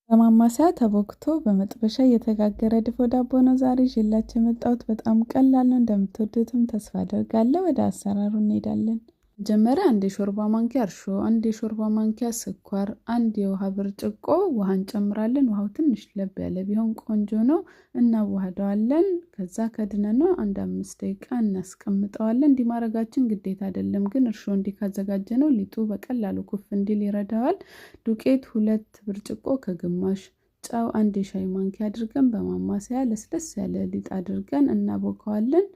በማማሰያ ተቦክቶ በመጥበሻ የተጋገረ ድፎ ዳቦ ነው ዛሬ ይዤላችሁ የመጣሁት። በጣም ቀላል ነው፣ እንደምትወዱትም ተስፋ አደርጋለሁ። ወደ አሰራሩ እንሄዳለን። መጀመሪያ አንድ የሾርባ ማንኪያ እርሾ፣ አንድ የሾርባ ማንኪያ ስኳር፣ አንድ የውሃ ብርጭቆ ውሃ እንጨምራለን። ውሃው ትንሽ ለብ ያለ ቢሆን ቆንጆ ነው። እናዋህደዋለን። ከዛ ከድነነው አንድ 5 ደቂቃ እናስቀምጠዋለን። እንዲህ ማድረጋችን ግዴታ አይደለም፣ ግን እርሾ እንዲህ ካዘጋጀነው ሊጡ በቀላሉ ኩፍ እንዲል ይረዳዋል። ዱቄት 2 ብርጭቆ ከግማሽ፣ ጨው 1 የሻይ ማንኪያ አድርገን በማማሰያ ለስለስ ያለ ሊጥ አድርገን እናቦካዋለን።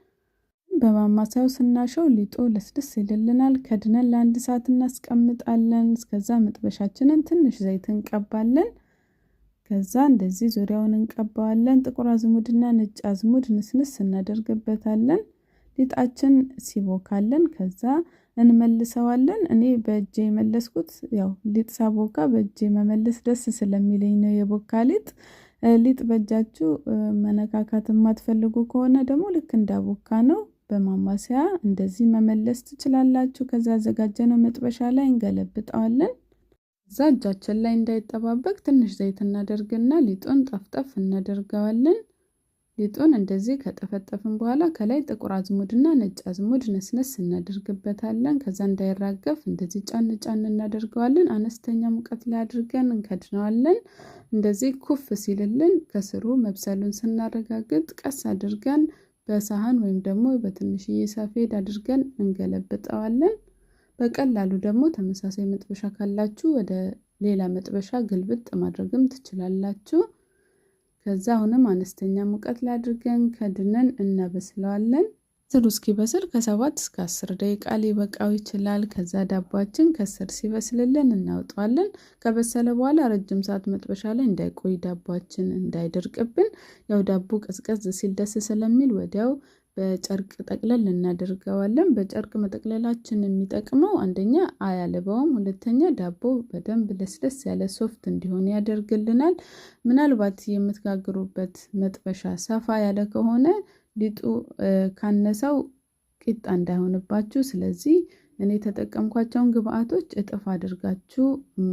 በማማሰያው ስናሸው ሊጡ ለስለስ ይልልናል። ከድነን ለ1 ሰዓት እናስቀምጣለን። እስከዛ መጥበሻችንን ትንሽ ዘይት እንቀባለን። ከዛ እንደዚህ ዙሪያውን እንቀባዋለን። ጥቁር አዝሙድና ነጭ አዝሙድ ንስንስ እናደርግበታለን። ሊጣችን ሲቦካለን ከዛ እንመልሰዋለን። እኔ በእጄ የመለስኩት ያው ሊጥ ሳቦካ በእጄ መመለስ ደስ ስለሚለኝ ነው። የቦካ ሊጥ በእጃችሁ መነካካት የማትፈልጉ ከሆነ ደግሞ ልክ እንዳቦካ ነው በማማሰያ እንደዚህ መመለስ ትችላላችሁ። ከዛ አዘጋጀነው መጥበሻ ላይ እንገለብጠዋለን። ከዛ እጃችን ላይ እንዳይጠባበቅ ትንሽ ዘይት እናደርግና ሊጡን ጠፍጠፍ እናደርገዋለን። ሊጡን እንደዚህ ከጠፈጠፍን በኋላ ከላይ ጥቁር አዝሙድና ነጭ አዝሙድ ነስነስ እናደርግበታለን። ከዛ እንዳይራገፍ እንደዚህ ጫን ጫን እናደርገዋለን። አነስተኛ ሙቀት ላይ አድርገን እንከድነዋለን። እንደዚህ ኩፍ ሲልልን ከስሩ መብሰሉን ስናረጋግጥ ቀስ አድርገን በሳህን ወይም ደግሞ በትንሽዬ ሰፌድ አድርገን እንገለብጠዋለን። በቀላሉ ደግሞ ተመሳሳይ መጥበሻ ካላችሁ ወደ ሌላ መጥበሻ ግልብጥ ማድረግም ትችላላችሁ። ከዛ አሁንም አነስተኛ ሙቀት ላይ አድርገን ከድነን እናበስለዋለን። ስሩ እስኪበስል ከ7 እስከ 10 ደቂቃ ሊበቃው ይችላል። ከዛ ዳቦአችን ከስር ሲበስልልን እናውጣዋለን። ከበሰለ በኋላ ረጅም ሰዓት መጥበሻ ላይ እንዳይቆይ ዳቦአችን እንዳይደርቅብን፣ ያው ዳቦ ቀዝቀዝ ሲል ደስ ስለሚል ወዲያው በጨርቅ ጠቅለል እናደርገዋለን። በጨርቅ መጠቅለላችን የሚጠቅመው አንደኛ አያልበውም፣ ሁለተኛ ዳቦ በደንብ ለስለስ ያለ ሶፍት እንዲሆን ያደርግልናል። ምናልባት የምትጋግሩበት መጥበሻ ሰፋ ያለ ከሆነ ሊጡ ካነሰው ቂጣ እንዳይሆንባችሁ፣ ስለዚህ እኔ የተጠቀምኳቸውን ግብአቶች እጥፍ አድርጋችሁ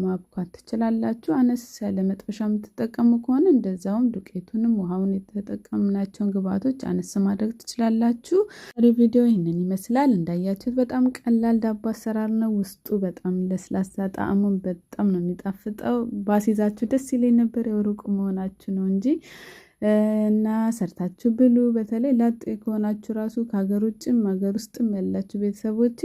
ማብኳት ትችላላችሁ። አነስ ያለ መጥበሻ የምትጠቀሙ ከሆነ እንደዛውም ዱቄቱንም ውሃውን የተጠቀምናቸውን ግብአቶች አነስ ማድረግ ትችላላችሁ። ዛሬ ቪዲዮ ይህንን ይመስላል። እንዳያችሁት በጣም ቀላል ዳቦ አሰራር ነው። ውስጡ በጣም ለስላሳ፣ ጣዕሙን በጣም ነው የሚጣፍጠው። ባሲዛችሁ ደስ ይለኝ ነበር፣ የሩቅ መሆናችሁ ነው እንጂ እና ሰርታችሁ ብሉ። በተለይ ላጤ ከሆናችሁ ራሱ ከሀገር ውጭም ሀገር ውስጥም ያላችሁ ቤተሰቦቼ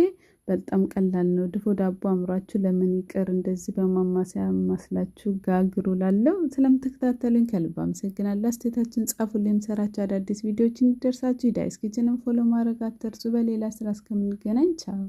በጣም ቀላል ነው። ድፎ ዳቦ አምሯችሁ ለምን ይቀር፣ እንደዚህ በማማሰያ ማስላችሁ ጋግሩ። ላለው ስለምትከታተሉኝ ከልብ አመሰግናለሁ። አስተያየታችሁን ጻፉልኝ። የምሰራቸው አዳዲስ ቪዲዮዎች እንዲደርሳችሁ ዳይስ ኪችንን ፎሎ ማድረግ አትርሱ። በሌላ ስራ እስከምንገናኝ ቻው።